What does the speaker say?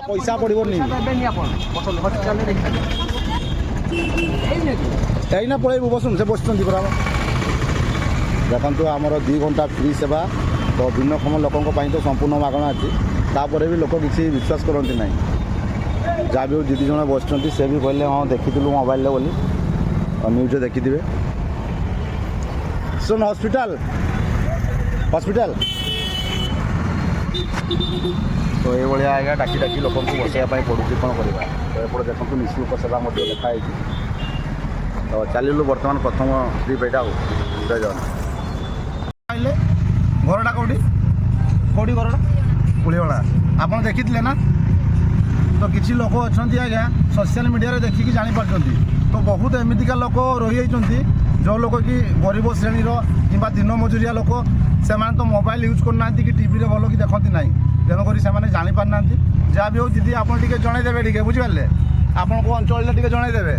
पैसा पड़ोनी यही पलैबू बसुन से बस पूरा देखु आमर 2 घंटा फ्री सेवा तो भिन्नक्षम लोकों तो संपूर्ण मागणा अच्छी तापर भी लोक किसी विश्वास करती ना जहाँ भी दीदी जन बस से भी कहले हाँ देखी मोबाइल बोली न्यूज देखिथे सुन हॉस्पिटल हॉस्पिटल तो ये आज्ञा डाकी डाकी लोक बसैया पड़ू कौन करवा तो एपटे देखो निःशुल्क सेवा देखाई तो चलू बर्तमान प्रथम ट्रिप यहाँ जय जगन्नाथ घरटा कौटी कौटी घरटा पुलिवड़ा आप देखी ना तो किसी लोक अच्छा आज्ञा सोशल मीडिया देखिकी जापार तो बहुत एमतीका लोक रही जो लोग कि गरीब श्रेणी कि दिन मजुरिया लोक से तो मोबाइल यूज करना कि टीवी भल कि देखती ना तेणुक से जापार ना जहाँ भी हो दीदी आप जनईदेवे बुझिपारे आपण को अंचल जनईदेवे।